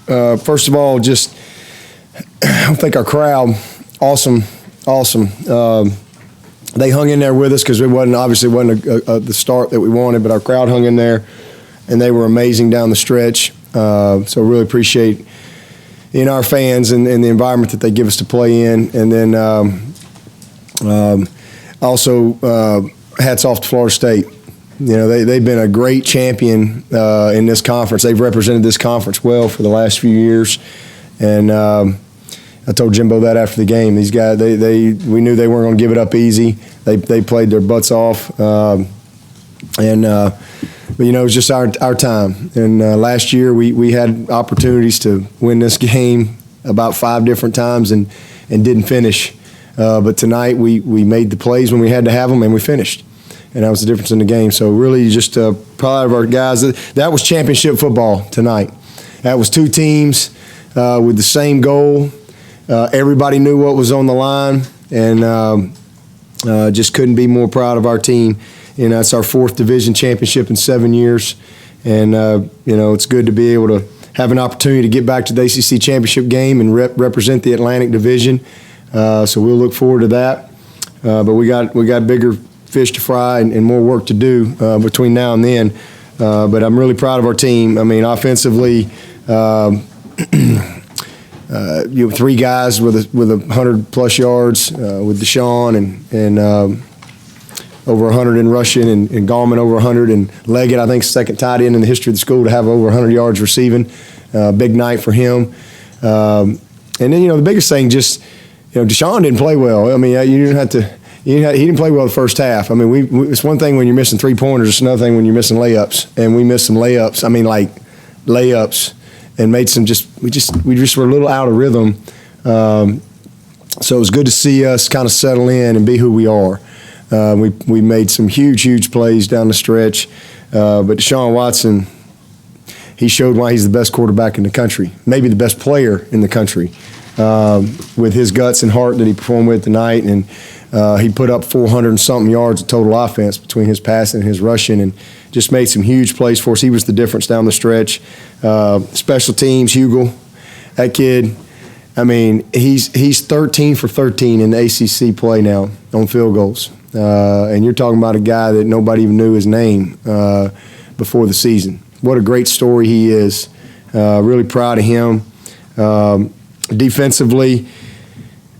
First of all, just I think our crowd, awesome. They hung in there with us because it obviously wasn't the start that we wanted, but our crowd hung in there, and they were amazing down the stretch. So really appreciate our fans and the environment that they give us to play in. And then also hats off to Florida State. They've been a great champion in this conference. They've represented this conference well for the last few years. And I told Jimbo that after the game. These guys, we knew they weren't going to give it up easy. They played their butts off. But it was just our time. And last year we had opportunities to win this game about 5 different times and didn't finish. But tonight we made the plays when we had to have them, and we finished. And that was the difference in the game. So really just proud of our guys. That was championship football tonight. That was 2 teams with the same goal. Everybody knew what was on the line, and just couldn't be more proud of our team. It's our 4th division championship in 7 years, and it's good to be able to have an opportunity to get back to the ACC championship game and represent the Atlantic Division. So we'll look forward to that. But we got bigger fish to fry and more work to do between now and then. But I'm really proud of our team. I mean, offensively. 3 guys with 100+ yards with Deshaun and over 100 in rushing and Gallman over 100 and Leggett, I think, second tight end in the history of the school to have over 100 yards receiving. Big night for him. And then the biggest thing, just Deshaun didn't play well. I mean, you didn't have to. He didn't play well the first half. I mean, it's one thing when you're missing 3-pointers. It's another thing when you're missing layups. And we missed some layups. I mean, like layups. And made some we just were a little out of rhythm. So it was good to see us kind of settle in and be who we are. We made some huge plays down the stretch. But Deshaun Watson, he showed why he's the best quarterback in the country, maybe the best player in the country, with his guts and heart that he performed with tonight. And he put up 400 and something yards of total offense between his passing and his rushing, and just made some huge plays for us. He was the difference down the stretch. Special teams, Hugel, that kid, I mean, he's 13 for 13 in the ACC play now on field goals. And you're talking about a guy that nobody even knew his name before the season. What a great story he is. Really proud of him. Defensively,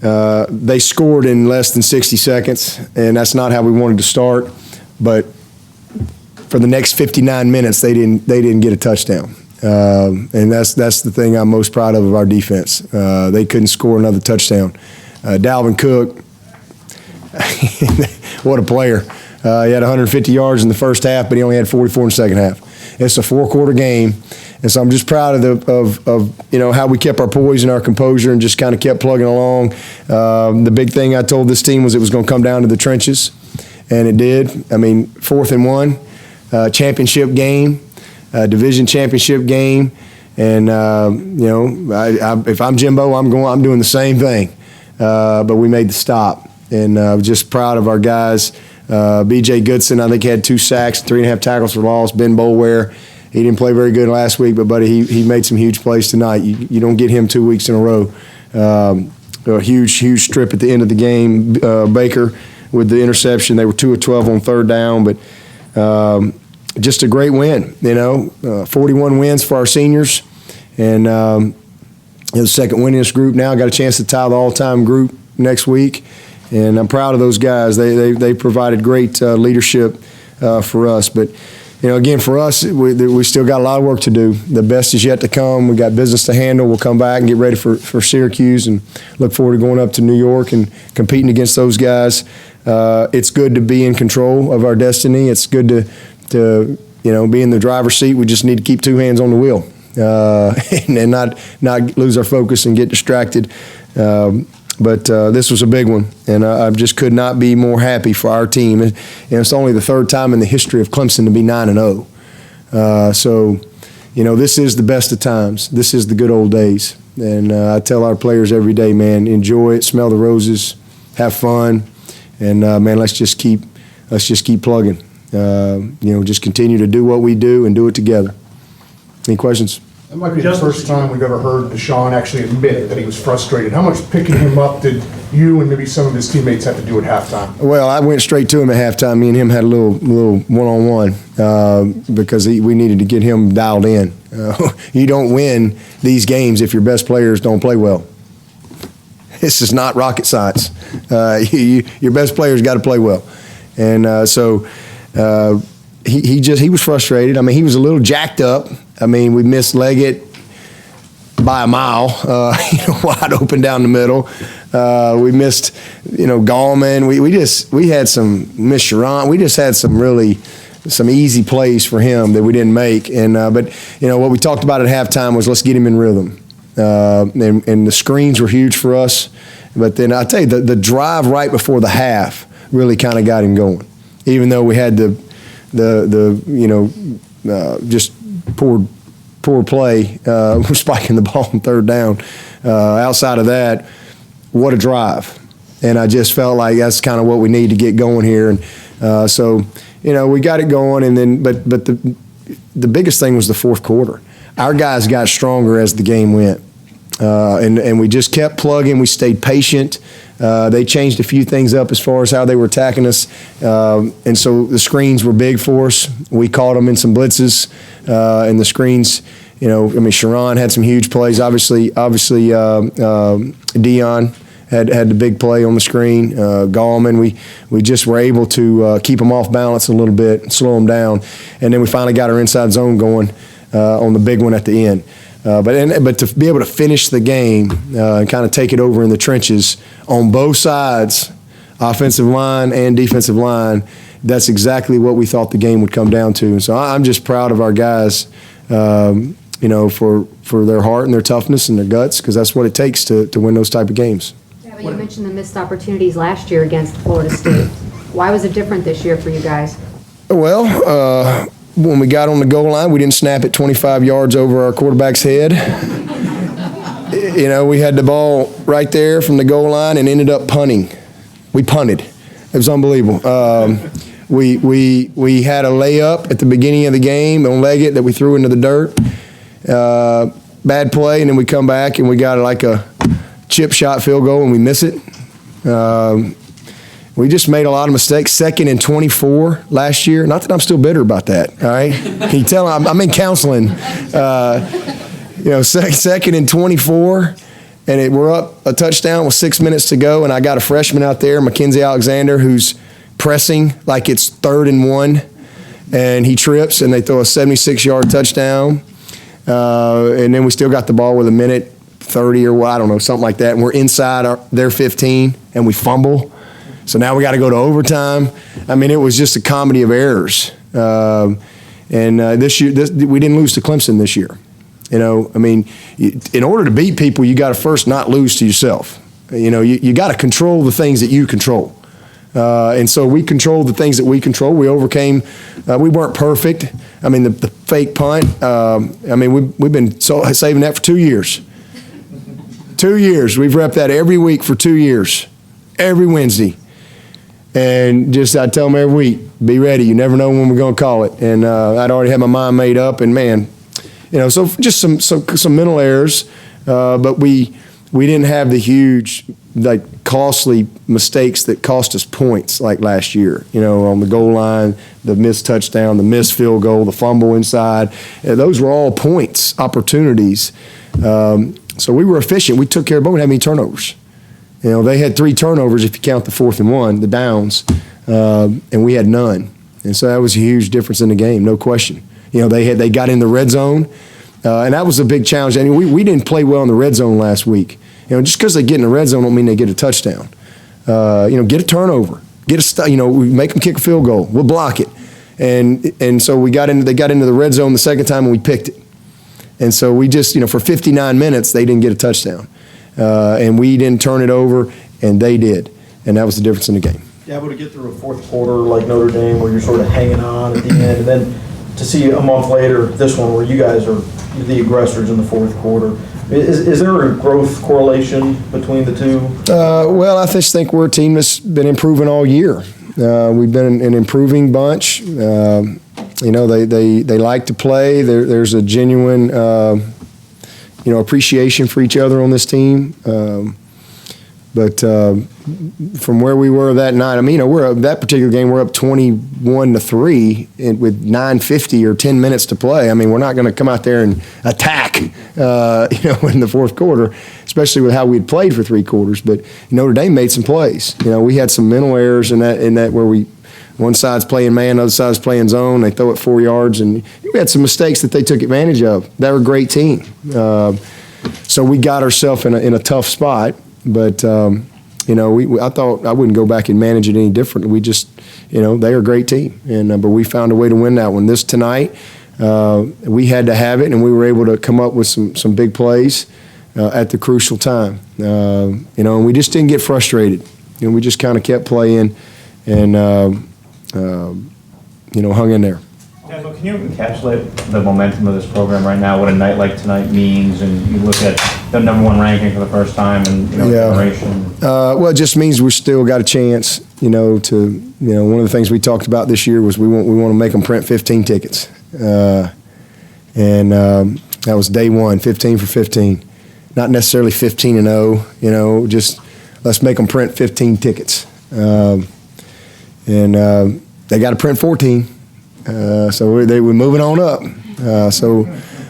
they scored in less than 60 seconds, and that's not how we wanted to start. But for the next 59 minutes, they didn't get a touchdown, and that's the thing I'm most proud of our defense. They couldn't score another touchdown. Dalvin Cook, what a player! He had 150 yards in the first half, but he only had 44 in the second half. It's a 4-quarter game. And so I'm just proud of how we kept our poise and our composure and just kind of kept plugging along. The big thing I told this team was it was going to come down to the trenches, and it did. I mean, 4th and 1, championship game, division championship game, and if I'm Jimbo, I'm doing the same thing. But we made the stop, and I'm just proud of our guys. B.J. Goodson, I think, had 2 sacks, 3.5 tackles for loss. Ben Bolware. He didn't play very good last week, but, buddy, he made some huge plays tonight. You don't get him 2 weeks in a row. A huge strip at the end of the game. Baker with the interception. They were 2 of 12 on 3rd down, but just a great win, 41 wins for our seniors. And the second winningest group now. Got a chance to tie the all-time group next week. And I'm proud of those guys. They provided great leadership for us. But, again, for us, we still got a lot of work to do. The best is yet to come. We got business to handle. We'll come back and get ready for Syracuse and look forward to going up to New York and competing against those guys. It's good to be in control of our destiny. It's good to be in the driver's seat. We just need to keep 2 hands on the wheel and not lose our focus and get distracted. But this was a big one, and I just could not be more happy for our team. And it's only the 3rd time in the history of Clemson to be 9-0. So, this is the best of times. This is the good old days. And I tell our players every day, man, enjoy it, smell the roses, have fun, and man, let's just keep plugging. Just continue to do what we do and do it together. Any questions? That might be the first time we've ever heard Deshaun actually admit that he was frustrated. How much picking him up did you and maybe some of his teammates have to do at halftime? Well, I went straight to him at halftime. Me and him had a little one-on-one because we needed to get him dialed in. You don't win these games if your best players don't play well. This is not rocket science. Your best players got to play well, and so he was frustrated. I mean, he was a little jacked up. I mean, we missed Leggett by a mile, wide open down the middle. We missed, Gallman. We had some miss Sharon. We just had some easy plays for him that we didn't make. And but what we talked about at halftime was let's get him in rhythm. And the screens were huge for us. But then I tell you, the drive right before the half really kind of got him going. Even though we had just poor play, we're spiking the ball on third down. Outside of that, what a drive. And I just felt like that's kind of what we need to get going here. And so, we got it going. And then, but the biggest thing was the fourth quarter. Our guys got stronger as the game went. And we just kept plugging. We stayed patient. They changed a few things up as far as how they were attacking us. And so the screens were big for us. We caught them in some blitzes. And the screens, Sharon had some huge plays. Obviously, Dion had the big play on the screen. Gallman, we just were able to keep them off balance a little bit, slow them down. And then we finally got our inside zone going on the big one at the end. But to be able to finish the game and kind of take it over in the trenches on both sides, offensive line and defensive line, that's exactly what we thought the game would come down to. And so I'm just proud of our guys, for their heart and their toughness and their guts, because that's what it takes to win those type of games. Yeah, but you mentioned the missed opportunities last year against Florida State. Why was it different this year for you guys? Well, when we got on the goal line, we didn't snap it 25 yards over our quarterback's head. We had the ball right there from the goal line and ended up punting. We punted. It was unbelievable. We had a layup at the beginning of the game on Leggett that we threw into the dirt. Bad play, and then we come back and we got like a chip shot field goal and we miss it. We just made a lot of mistakes. 2nd and 24 last year. Not that I'm still bitter about that, all right? Can you tell I'm in counseling. 2nd and 24, and we're up a touchdown with 6 minutes to go, and I got a freshman out there, Mackenzie Alexander, who's pressing like it's 3rd and 1, and he trips, and they throw a 76-yard touchdown. And then we still got the ball with a minute 30 or what, I don't know, something like that, and we're inside their 15, and we fumble. So now we got to go to overtime. I mean, it was just a comedy of errors. This year, we didn't lose to Clemson this year. In order to beat people, you got to first not lose to yourself. You got to control the things that you control. And so we controlled the things that we control. We overcame. We weren't perfect. I mean, the fake punt. We've been saving that for 2 years. 2 years. We've repped that every week for 2 years, every Wednesday. And just I tell them every week, be ready. You never know when we're going to call it. And I'd already had my mind made up. And man, so just some mental errors, but we didn't have the huge, costly mistakes that cost us points like last year. On the goal line, the missed touchdown, the missed field goal, the fumble inside. Those were all points, opportunities. So we were efficient. We took care of both. We didn't have any turnovers. They had 3 turnovers if you count the 4th and 1, the downs, and we had none. And so that was a huge difference in the game, no question. They got in the red zone, and that was a big challenge. I mean, we didn't play well in the red zone last week. Just because they get in the red zone don't mean they get a touchdown. Get a turnover, we make them kick a field goal. We'll block it, and so they got into the red zone the second time and we picked it. And so we just for 59 minutes they didn't get a touchdown. And we didn't turn it over, and they did. And that was the difference in the game. Yeah, but to get through a fourth quarter like Notre Dame where you're sort of hanging on at the end, and then to see a month later this one where you guys are the aggressors in the fourth quarter, is there a growth correlation between the two? Well, I just think we're a team that's been improving all year. We've been an improving bunch. They like to play. There's a genuine appreciation for each other on this team. But from where we were that night, I mean, that particular game, we're up 21-3 with 9:50 or 10 minutes to play. I mean, we're not going to come out there and attack, in the fourth quarter, especially with how we'd played for three quarters. But Notre Dame made some plays. We had some mental errors in that where one side's playing man, the other side's playing zone. They throw it 4 yards, and we had some mistakes that they took advantage of. They were a great team. So we got ourselves in a tough spot. But, I thought I wouldn't go back and manage it any differently. We just, they're a great team. But we found a way to win that one. This tonight, we had to have it, and we were able to come up with some big plays at the crucial time. And we just didn't get frustrated. We just kind of kept playing and, hung in there. Dabo, can you encapsulate the momentum of this program right now, what a night like tonight means, and you look at the #1 ranking for the first time in generation? Well, it just means we still got a chance, one of the things we talked about this year was we want to make them print 15 tickets. And that was day one, 15 for 15. Not necessarily 15-0, just let's make them print 15 tickets. And they got to print 14. So we're moving on up. So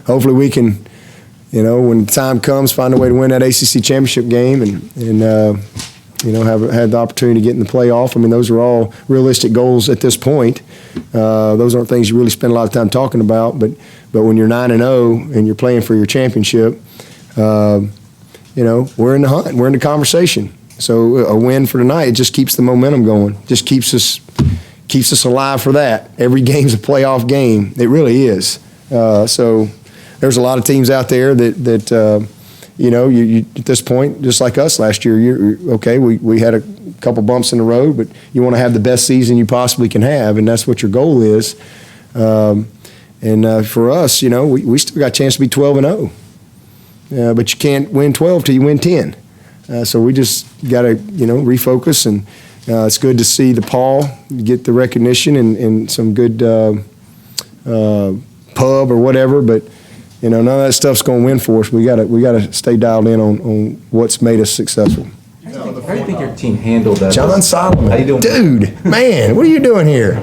hopefully we can, when the time comes, find a way to win that ACC championship game and have the opportunity to get in the playoff. I mean, those are all realistic goals at this point. Those aren't things you really spend a lot of time talking about. But when you're 9-0 and you're playing for your championship, we're in the hunt. We're in the conversation. So a win for tonight, it just keeps the momentum going. Just keeps us alive for that. Every game's a playoff game. It really is. So there's a lot of teams out there that you at this point, just like us last year, we had a couple bumps in the road, but you want to have the best season you possibly can have, and that's what your goal is. And for us, we still got a chance to be 12-0. But you can't win 12 till you win 10. So we just got to, refocus, and it's good to see the Paul get the recognition and some good pub or whatever. But none of that stuff's going to win for us. We got to stay dialed in on what's made us successful. How do you think your team handled that? John Solomon, How you doing? dude, man, what are you doing here?